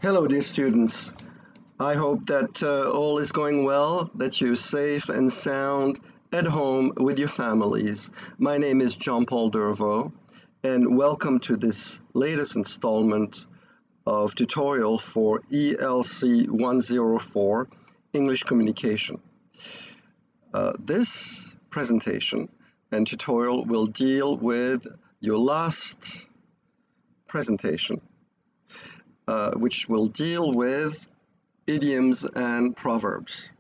Hello, dear students. I hope that all is going well, that you're safe and sound at home with your families. My name is John Paul Dervaux, and welcome to this latest installment of tutorial for ELC 104 English Communication. This presentation and tutorial will deal with your last presentation, which will deal with idioms and proverbs.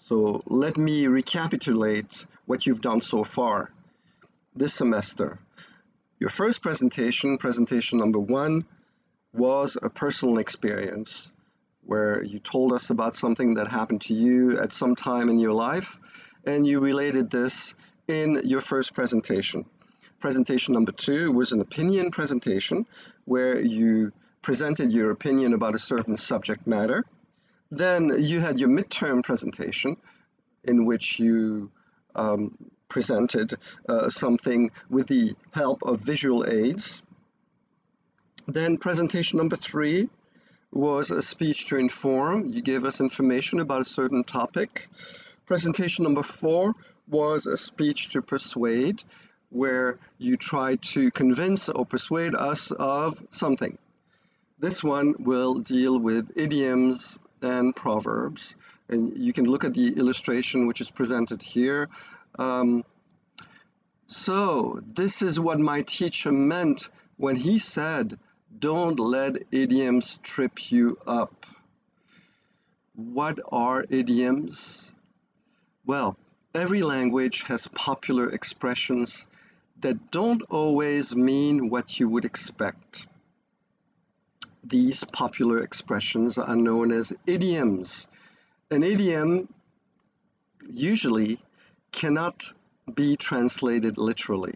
So let me recapitulate what you've done so far this semester. Your first presentation, presentation number 1, was a personal experience where you told us about something that happened to you at some time in your life, and you related this in your first presentation. Presentation number 2 was an opinion presentation where you presented your opinion about a certain subject matter. Then you had your midterm presentation in which you presented something with the help of visual aids. Then presentation number 3 was a speech to inform. You gave us information about a certain topic. Presentation number 4 was a speech to persuade, where you tried to convince or persuade us of something. This one will deal with idioms and proverbs, and you can look at the illustration which is presented here. So this is what my teacher meant when he said, "Don't let idioms trip you up." What are idioms? Well, every language has popular expressions that don't always mean what you would expect. These popular expressions are known as idioms. An idiom usually cannot be translated literally,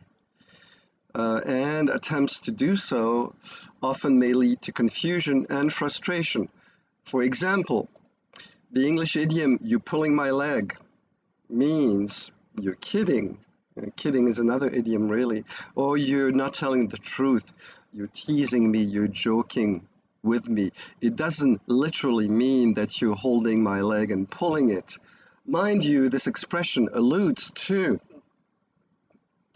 and attempts to do so often may lead to confusion and frustration. For example, the English idiom, "you're pulling my leg," means you're kidding. Kidding is another idiom, really. Or you're not telling the truth. You're teasing me, you're joking with me. It doesn't literally mean that you're holding my leg and pulling it. Mind you, this expression alludes to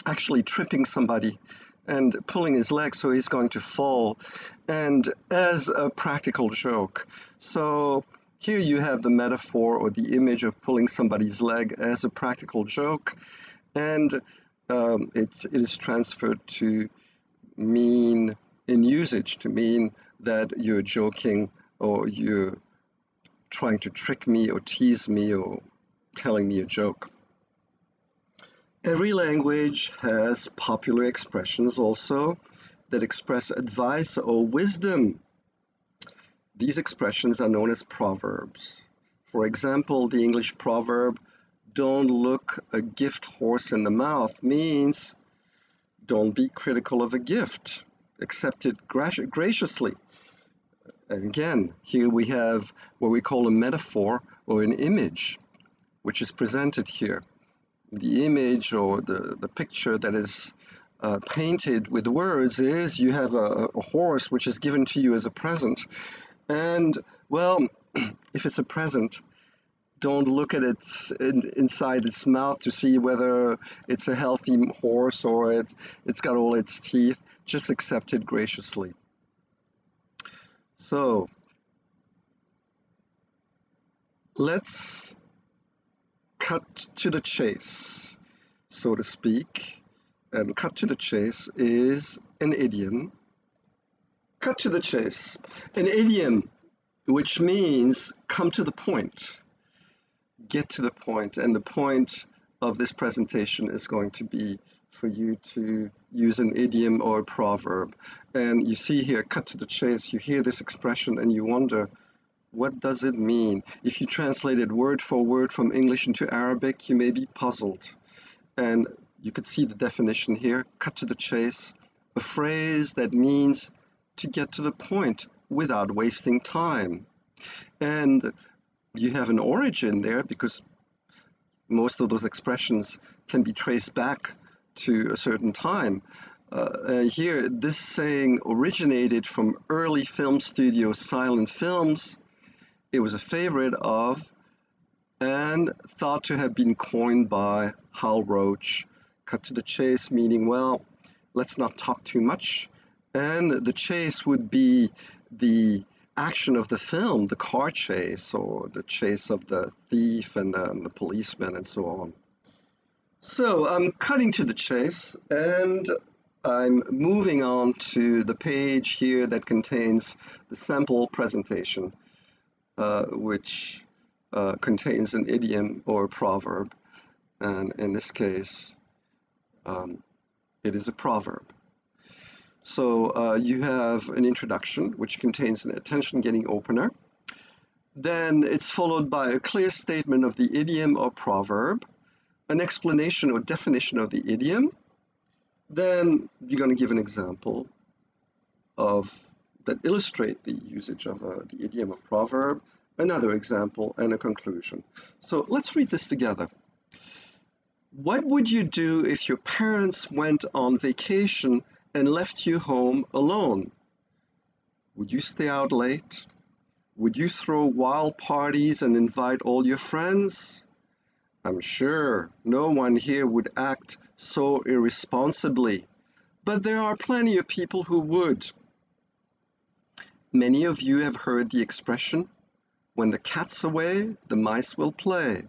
actually tripping somebody and pulling his leg so he's going to fall, and as a practical joke. So here you have the metaphor or the image of pulling somebody's leg as a practical joke, and it is transferred to mean, in usage, to mean that you're joking or you're trying to trick me or tease me or telling me a joke. Every language has popular expressions also that express advice or wisdom. These expressions are known as proverbs. For example, the English proverb, "Don't look a gift horse in the mouth," means don't be critical of a gift. Accept it graciously. And again, here we have what we call a metaphor or an image, which is presented here. The image or the picture that is painted with words is you have a horse which is given to you as a present. And, well, if it's a present, don't look at it inside its mouth to see whether it's a healthy horse or it's got all its teeth. Just accept it graciously. So let's cut to the chase, so to speak. And cut to the chase is an idiom. Cut to the chase. An idiom, which means come to the point. Get to the point, and the point of this presentation is going to be for you to use an idiom or a proverb. And you see here, cut to the chase, you hear this expression and you wonder, what does it mean? If you translate it word for word from English into Arabic, you may be puzzled. And you could see the definition here, cut to the chase, a phrase that means to get to the point without wasting time. And you have an origin there because most of those expressions can be traced back to a certain time. Here, this saying originated from early film studio silent films. It was a favorite of and thought to have been coined by Hal Roach. Cut to the chase, meaning, well, let's not talk too much. And the chase would be the action of the film, the car chase or the chase of the thief and the policeman and so on. So I'm cutting to the chase and I'm moving on to the page here that contains the sample presentation, which contains an idiom or a proverb, and in this case, it is a proverb. So you have an introduction, which contains an attention-getting opener. Then it's followed by a clear statement of the idiom or proverb, an explanation or definition of the idiom. Then you're going to give an example that illustrate the usage of the idiom or proverb, another example, and a conclusion. So let's read this together. What would you do if your parents went on vacation and left you home alone? Would you stay out late? Would you throw wild parties and invite all your friends? I'm sure no one here would act so irresponsibly, but there are plenty of people who would. Many of you have heard the expression, when the cat's away, the mice will play.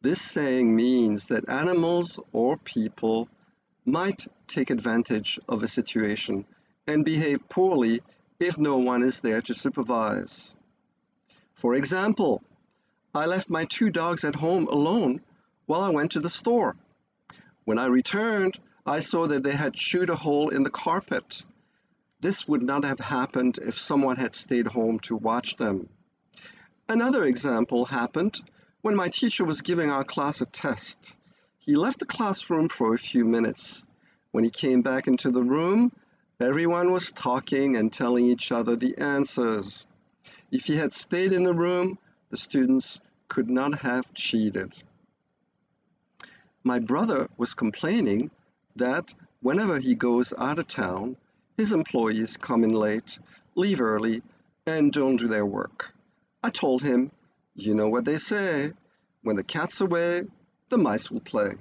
This saying means that animals or people might take advantage of a situation and behave poorly if no one is there to supervise. For example, I left my 2 dogs at home alone while I went to the store. When I returned, I saw that they had chewed a hole in the carpet. This would not have happened if someone had stayed home to watch them. Another example happened when my teacher was giving our class a test. He left the classroom for a few minutes. When he came back into the room, everyone was talking and telling each other the answers. If he had stayed in the room, the students could not have cheated. My brother was complaining that whenever he goes out of town, his employees come in late, leave early, and don't do their work. I told him, you know what they say, when the cat's away, the mice will play.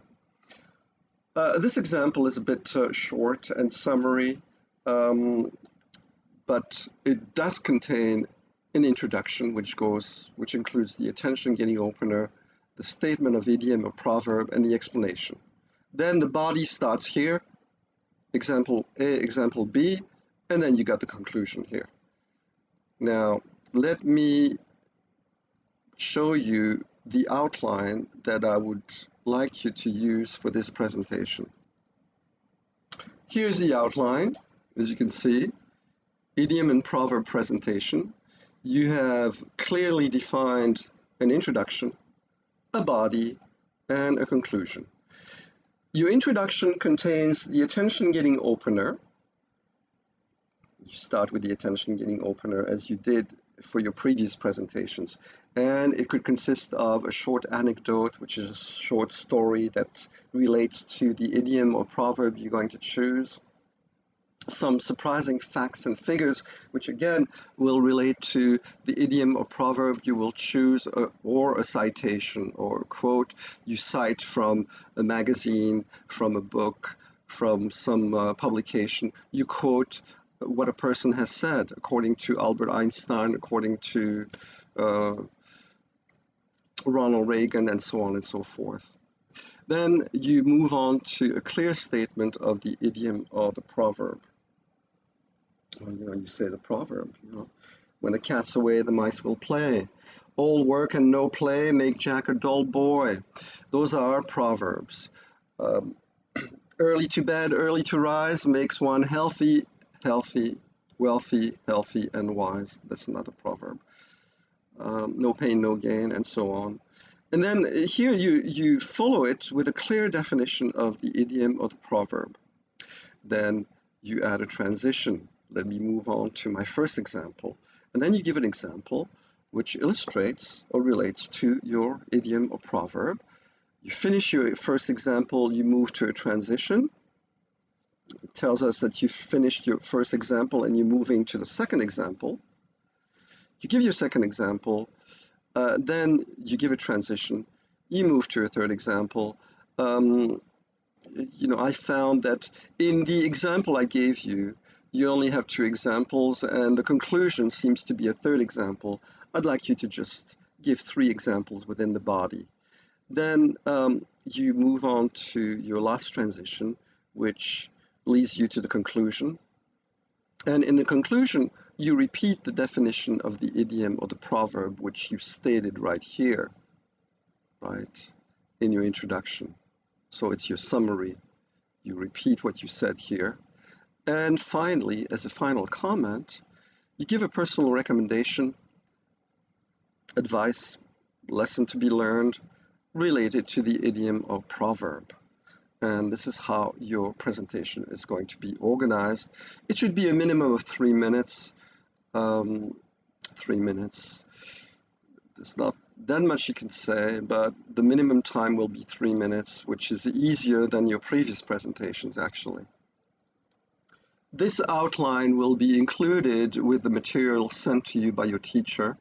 This example is a bit short and summary, but it does contain an introduction which includes the attention-getting opener, the statement of idiom or proverb, and the explanation. Then the body starts here, example A, example B, and then you got the conclusion here. Now, let me show you the outline that I would like you to use for this presentation. Here's the outline, as you can see, idiom and proverb presentation. You have clearly defined an introduction, a body, and a conclusion. Your introduction contains the attention-getting opener. You start with the attention-getting opener as you did for your previous presentations. And it could consist of a short anecdote, which is a short story that relates to the idiom or proverb you're going to choose. Some surprising facts and figures, which again will relate to the idiom or proverb you will choose, or a citation or a quote you cite from a magazine, from a book, from some publication. You quote what a person has said, according to Albert Einstein, according to Ronald Reagan, and so on and so forth. Then you move on to a clear statement of the idiom or the proverb. Well, you say the proverb, when the cat's away, the mice will play. All work and no play make Jack a dull boy. Those are proverbs. Early to bed, early to rise makes one healthy, wealthy, healthy, and wise. That's another proverb. No pain, no gain, and so on. And then here you follow it with a clear definition of the idiom or the proverb. Then you add a transition. Let me move on to my first example. And then you give an example which illustrates or relates to your idiom or proverb. You finish your first example, you move to a transition. It tells us that you've finished your first example and you're moving to the second example. You give your second example, then you give a transition, you move to a third example. Um, I found that in the example I gave you, you only have two examples, and the conclusion seems to be a third example. I'd like you to just give three examples within the body. Then you move on to your last transition, which leads you to the conclusion. And in the conclusion, you repeat the definition of the idiom or the proverb, which you stated right here, right, in your introduction. So it's your summary. You repeat what you said here. And finally, as a final comment, you give a personal recommendation, advice, lesson to be learned related to the idiom or proverb. And this is how your presentation is going to be organized. It should be a minimum of 3 minutes. 3 minutes. There's not that much you can say, but the minimum time will be 3 minutes, which is easier than your previous presentations, actually. This outline will be included with the material sent to you by your teacher.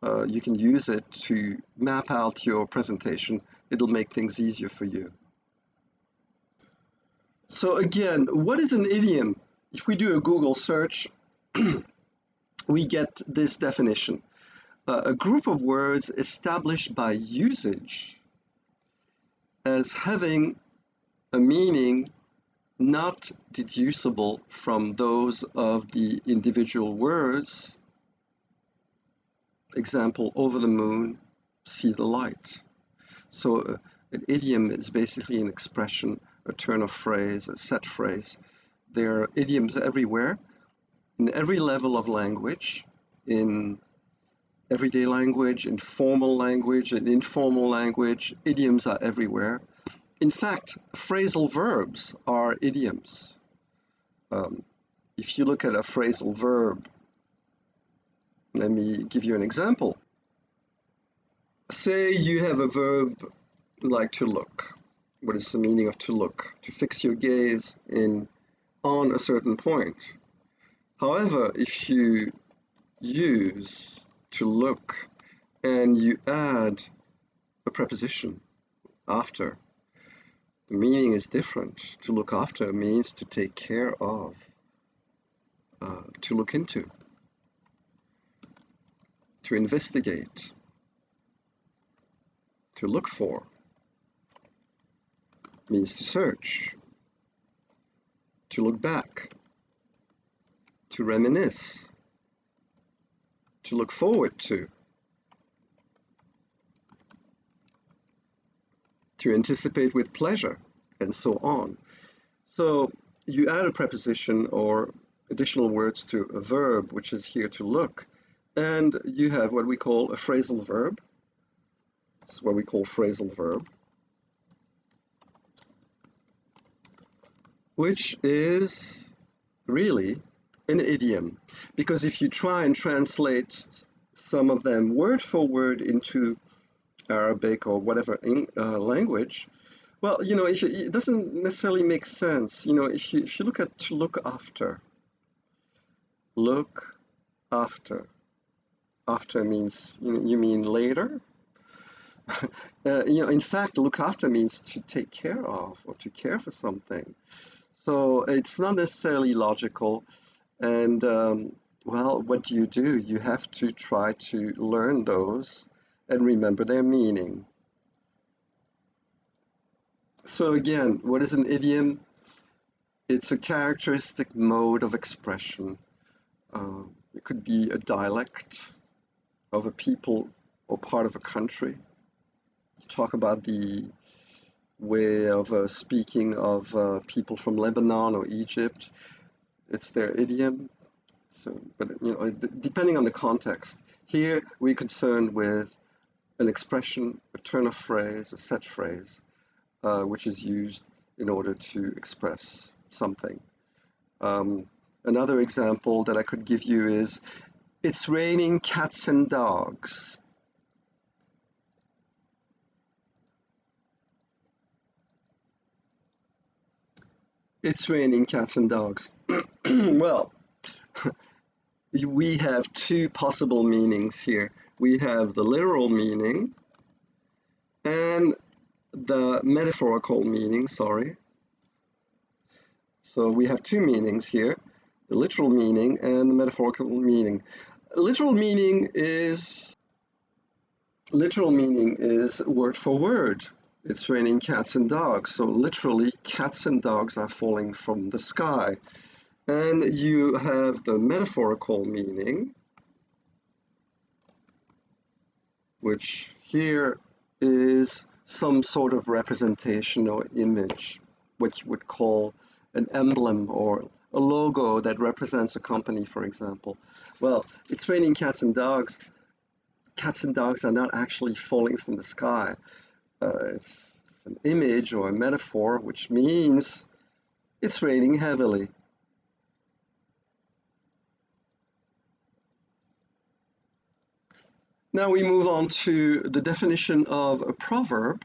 You can use it to map out your presentation. It'll make things easier for you. So again, what is an idiom? If we do a Google search, we get this definition. A group of words established by usage as having a meaning not deducible from those of the individual words. Example, over the moon, see the light. So an idiom is basically an expression, a turn of phrase, a set phrase. There are idioms everywhere, in every level of language, in everyday language, in formal language, in informal language. Idioms are everywhere. In fact, phrasal verbs are idioms. If you look at a phrasal verb, let me give you an example. Say you have a verb like to look. What is the meaning of to look? To fix your gaze on a certain point. However, if you use to look and you add a preposition after, the meaning is different. To look after means to take care of, to look into, to investigate, to look for, means to search, to look back, to reminisce, to look forward to anticipate with pleasure, and so on. So you add a preposition or additional words to a verb, which is here to look, and you have what we call a phrasal verb. This is what we call phrasal verb, which is really an idiom. Because if you try and translate some of them word for word into Arabic or whatever language, well, it doesn't necessarily make sense. If you look at to look after means, you mean later. In fact, look after means to take care of or to care for something. So it's not necessarily logical. And well, what do? You have to try to learn those and remember their meaning. So again, what is an idiom? It's a characteristic mode of expression. It could be a dialect of a people or part of a country. Talk about the way of speaking of people from Lebanon or Egypt. It's their idiom. So, but depending on the context. Here we're concerned with an expression, a turn of phrase, a set phrase, which is used in order to express something. Another example that I could give you is, it's raining cats and dogs. It's raining cats and dogs. Well, we have two possible meanings here. We have the literal meaning and the metaphorical meaning, sorry. So we have two meanings here, the literal meaning and the metaphorical meaning. Literal meaning is word for word. It's raining cats and dogs. So literally, cats and dogs are falling from the sky. And you have the metaphorical meaning, which here is some sort of representation or image, what you would call an emblem or a logo that represents a company, for example. Well, it's raining cats and dogs. Cats and dogs are not actually falling from the sky. It's an image or a metaphor, which means it's raining heavily. Now we move on to the definition of a proverb.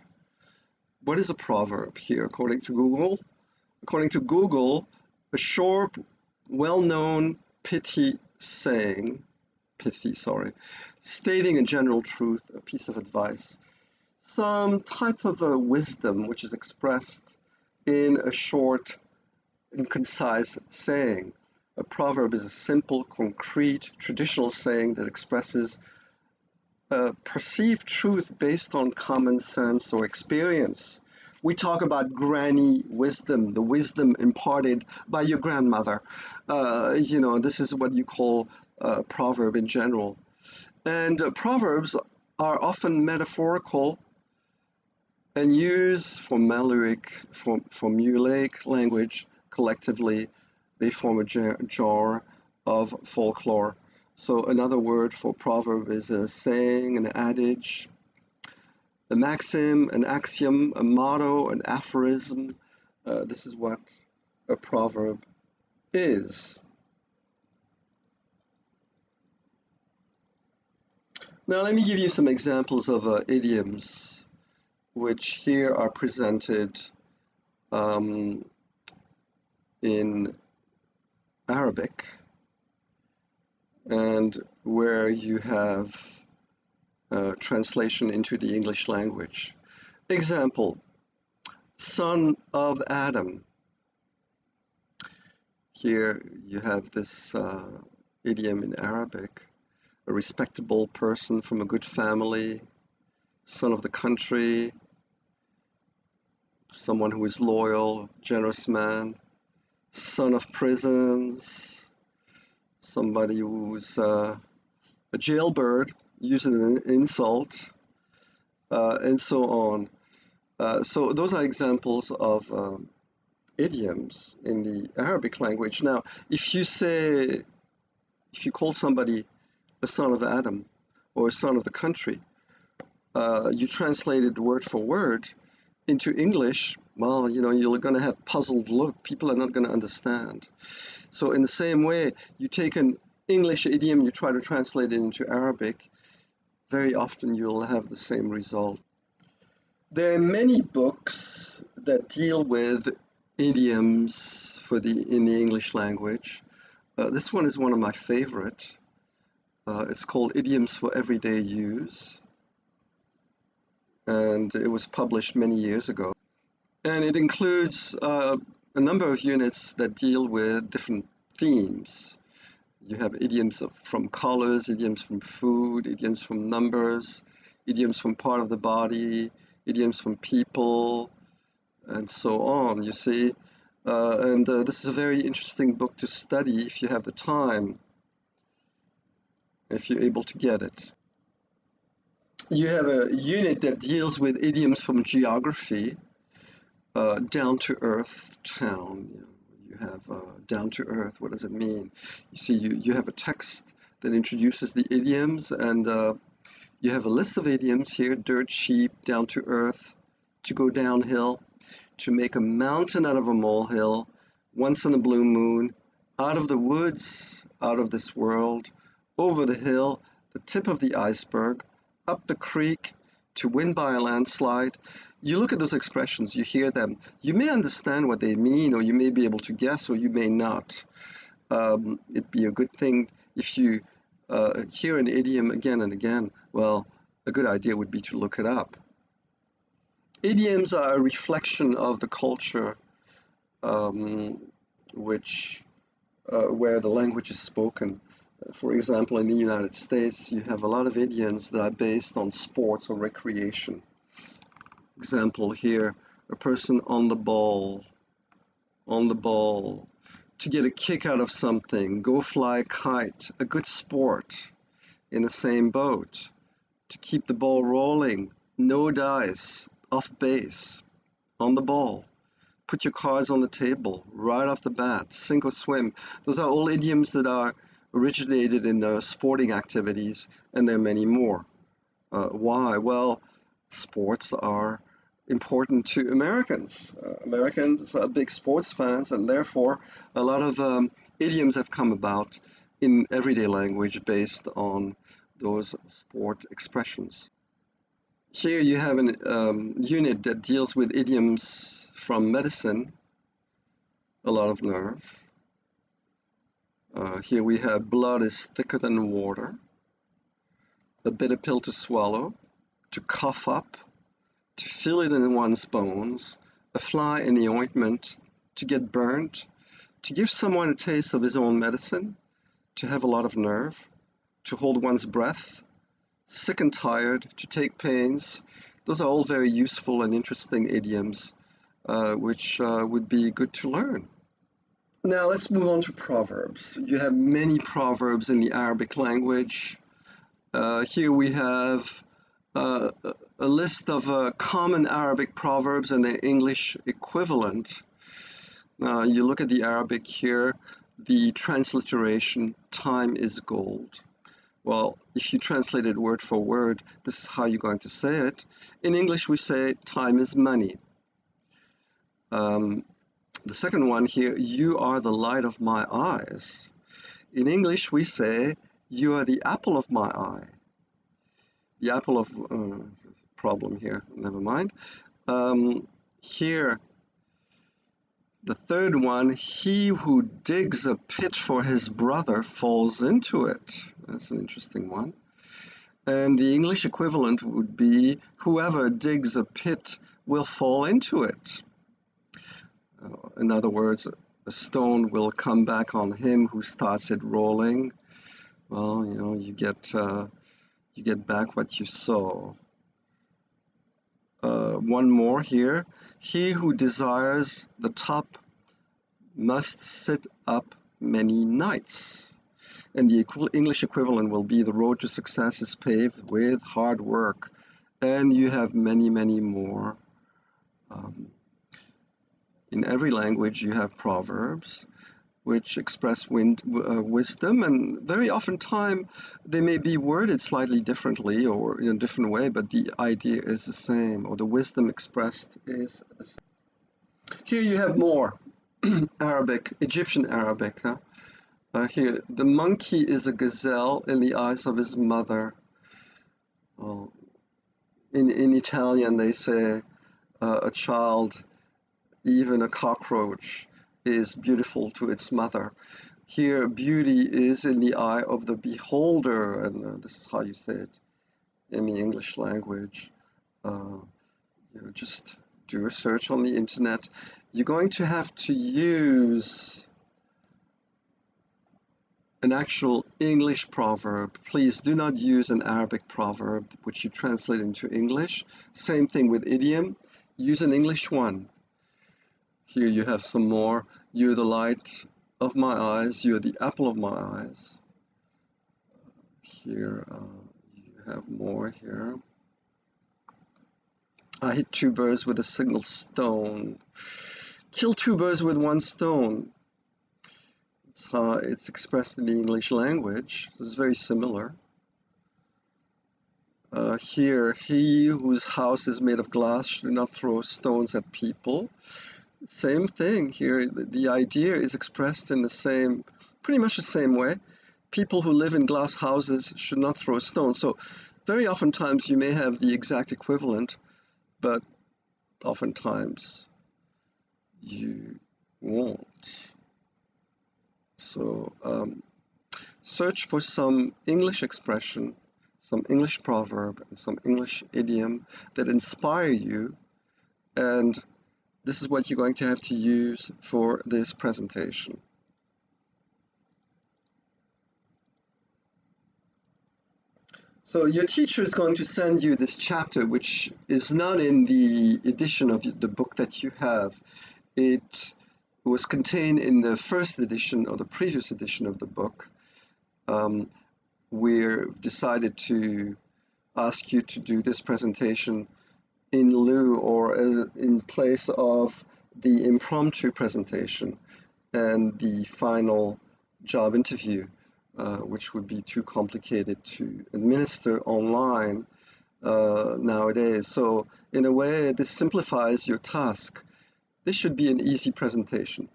What is a proverb here, according to Google? According to Google, a short, well-known pithy, stating a general truth, a piece of advice, some type of a wisdom which is expressed in a short and concise saying. A proverb is a simple, concrete, traditional saying that expresses a perceived truth based on common sense or experience. We talk about granny wisdom, the wisdom imparted by your grandmother. This is what you call a proverb in general. And proverbs are often metaphorical and used for formulaic language. Collectively, they form a genre of folklore. So another word for proverb is a saying, an adage, a maxim, an axiom, a motto, an aphorism. This is what a proverb is. Now let me give you some examples of idioms, which here are presented in Arabic, and where you have translation into the English language. Example, son of Adam. Here you have this idiom in Arabic, a respectable person from a good family, son of the country, someone who is loyal, generous man, son of prisons, somebody who's a jailbird, using an insult, and so on. So those are examples of idioms in the Arabic language. Now, if you call somebody a son of Adam or a son of the country, you translate it word for word into English, well, you're going to have puzzled look. People are not going to understand. So in the same way, you take an English idiom, you try to translate it into Arabic, very often you'll have the same result. There are many books that deal with idioms in the English language. This one is one of my favorite. It's called Idioms for Everyday Use, and it was published many years ago. And it includes a number of units that deal with different themes. You have idioms from colors, idioms from food, idioms from numbers, idioms from part of the body, idioms from people, and so on, you see. This is a very interesting book to study if you have the time, if you're able to get it. You have a unit that deals with idioms from geography, down-to-earth town. You have down-to-earth, what does it mean? You see, you have a text that introduces the idioms, and you have a list of idioms here: dirt cheap, down-to-earth, to go downhill, to make a mountain out of a molehill, once in a blue moon, out of the woods, out of this world, over the hill, the tip of the iceberg, up the creek, to win by a landslide. You look at those expressions, you hear them. You may understand what they mean, or you may be able to guess, or you may not. It'd be a good thing if you hear an idiom again and again. Well, a good idea would be to look it up. Idioms are a reflection of the culture which where the language is spoken. For example, in the United States, you have a lot of idioms that are based on sports or recreation. Example here, a person on the ball, to get a kick out of something, go fly a kite, a good sport, in the same boat, to keep the ball rolling, no dice, off base, on the ball. Put your cards on the table right off the bat, sink or swim. Those are all idioms that are originated in sporting activities, and there are many more. Why? Well, sports are important to Americans. Americans are big sports fans, and therefore a lot of idioms have come about in everyday language based on those sport expressions. Here you have a unit that deals with idioms from medicine, a lot of nerve. Here we have blood is thicker than water, a bitter pill to swallow, to cough up, to feel it in one's bones, a fly in the ointment, to get burnt, to give someone a taste of his own medicine, to have a lot of nerve, to hold one's breath, sick and tired, to take pains. Those are all very useful and interesting idioms which would be good to learn. Now let's move on to proverbs. You have many proverbs in the Arabic language. Here we have a list of common Arabic proverbs and their English equivalent. You look at the Arabic here, the transliteration, time is gold. Well, if you translate it word for word, this is how you're going to say it. In English, we say time is money. The second one here, you are the light of my eyes. In English, we say, you are the apple of my eye. The apple of, problem here, never mind. Here, the third one, he who digs a pit for his brother falls into it. That's an interesting one. And the English equivalent would be, whoever digs a pit will fall into it. In other words, a stone will come back on him who starts it rolling. Well, you know, you get back what you sow. One more here. He who desires the top must sit up many nights. And the English equivalent will be the road to success is paved with hard work. And you have many, many more. In every language, you have proverbs which express wisdom, and very often they may be worded slightly differently or in a different way, but the idea is the same, or the wisdom expressed is the same. Here you have more Arabic, Egyptian Arabic. Here, the monkey is a gazelle in the eyes of his mother. Well, in Italian, they say a child, even a cockroach, is beautiful to its mother. Here, beauty is in the eye of the beholder, and this is how you say it in the English language. Just do a search on the internet. You're going to have to use an actual English proverb. Please do not use an Arabic proverb which you translate into English. Same thing with idiom. Use an English one. Here you have some more. You're the light of my eyes. You're the apple of my eyes. Here you have more here. I hit two birds with a single stone. Kill two birds with one stone. It's how it's expressed in the English language. It's very similar. Here, he whose house is made of glass should not throw stones at people. Same thing here. The idea is expressed in pretty much the same way. People who live in glass houses should not throw stones. So Very oftentimes you may have the exact equivalent, but oftentimes you won't. So search for some English expression, some English proverb, and some English idiom that inspire you, and this is what you're going to have to use for this presentation. So your teacher is going to send you this chapter, which is not in the edition of the book that you have. It was contained in the first edition or the previous edition of the book. We've decided to ask you to do this presentation in lieu or in place of the impromptu presentation and the final job interview, which would be too complicated to administer online nowadays. So in a way, this simplifies your task. This should be an easy presentation.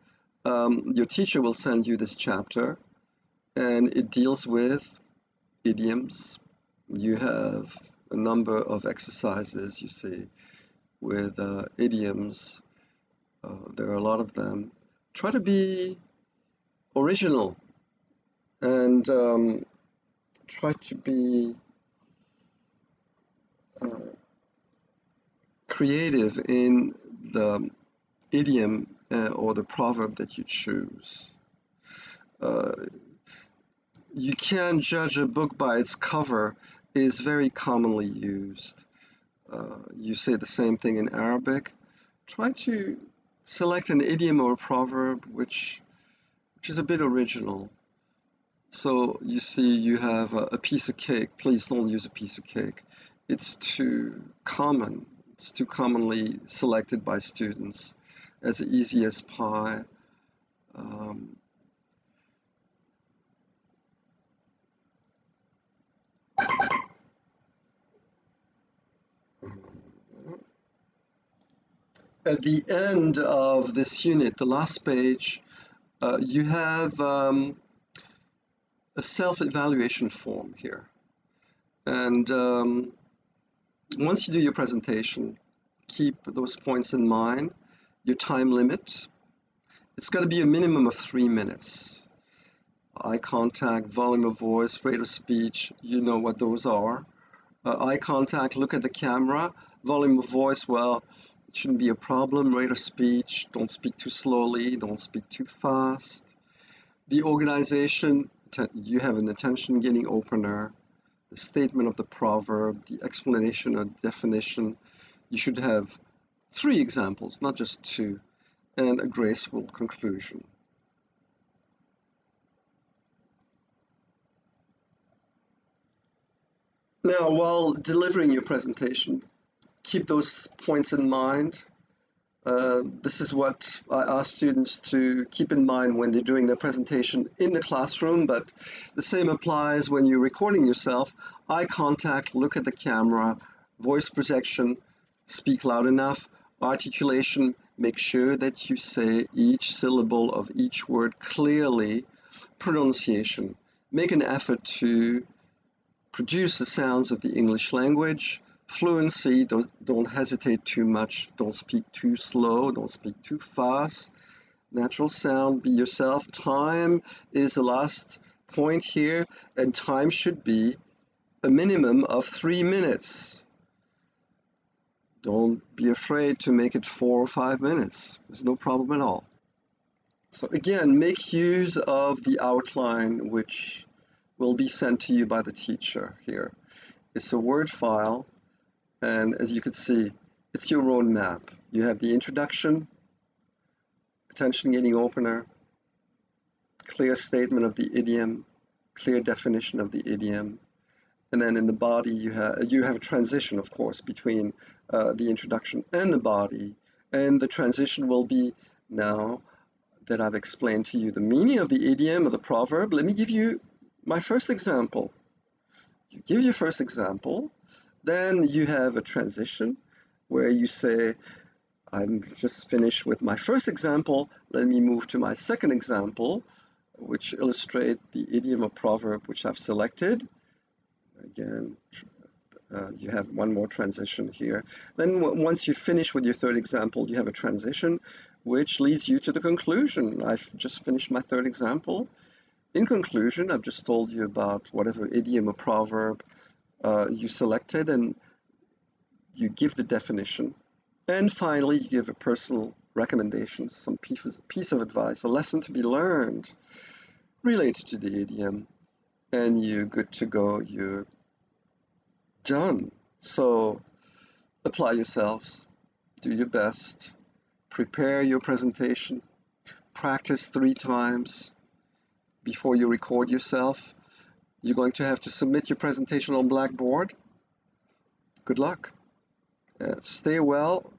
Your teacher will send you this chapter, and it deals with idioms. You have a number of exercises, you see, with idioms. There are a lot of them. Try to be original and try to be creative in the idiom or the proverb that you choose. You can't judge a book by its cover is very commonly used. You say the same thing in Arabic. Try to select an idiom or a proverb which is a bit original. So you see you have a piece of cake. Please don't use a piece of cake. It's too common. It's too commonly selected by students as easy as pie. At the end of this unit, the last page, you have a self-evaluation form here. And once you do your presentation, keep those points in mind. Your time limit, it's got to be a minimum of 3 minutes. Eye contact, volume of voice, rate of speech, you know what those are. Eye contact, look at the camera. Volume of voice, well, it shouldn't be a problem. Rate of speech, don't speak too slowly, don't speak too fast. The organization, you have an attention-getting opener, the statement of the proverb, the explanation or definition. You should have 3 examples, not just 2, and a graceful conclusion. Now, while delivering your presentation, keep those points in mind. This is what I ask students to keep in mind when they're doing their presentation in the classroom, but the same applies when you're recording yourself. Eye contact, look at the camera, voice projection, speak loud enough, articulation, make sure that you say each syllable of each word clearly, pronunciation. Make an effort to produce the sounds of the English language. Fluency, don't hesitate too much, don't speak too slow, don't speak too fast. Natural sound, be yourself. Time is the last point here, and time should be a minimum of 3 minutes. Don't be afraid to make it 4 or 5 minutes. There's no problem at all. So again, make use of the outline which will be sent to you by the teacher here. It's a Word file, and as you can see, it's your roadmap. You have the introduction, attention-getting opener, clear statement of the idiom, clear definition of the idiom, and then in the body you have a transition, of course, between the introduction and the body, and the transition will be now that I've explained to you the meaning of the idiom or the proverb. Let me give you my first example. You give your first example, then you have a transition where you say, I'm just finished with my first example, let me move to my second example, which illustrate the idiom or proverb which I've selected. Again, You have one more transition here. Then once you finish with your third example, you have a transition which leads you to the conclusion. I've just finished my third example. In conclusion, I've just told you about whatever idiom or proverb you selected, and you give the definition. And finally, you give a personal recommendation, some piece of advice, a lesson to be learned related to the idiom, and you're good to go. You're done. So apply yourselves, do your best, prepare your presentation, practice 3 times before you record yourself. You're going to have to submit your presentation on Blackboard. Good luck. Stay well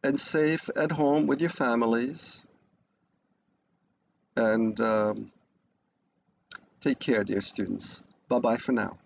and safe at home with your families. And take care, dear students. Bye-bye for now.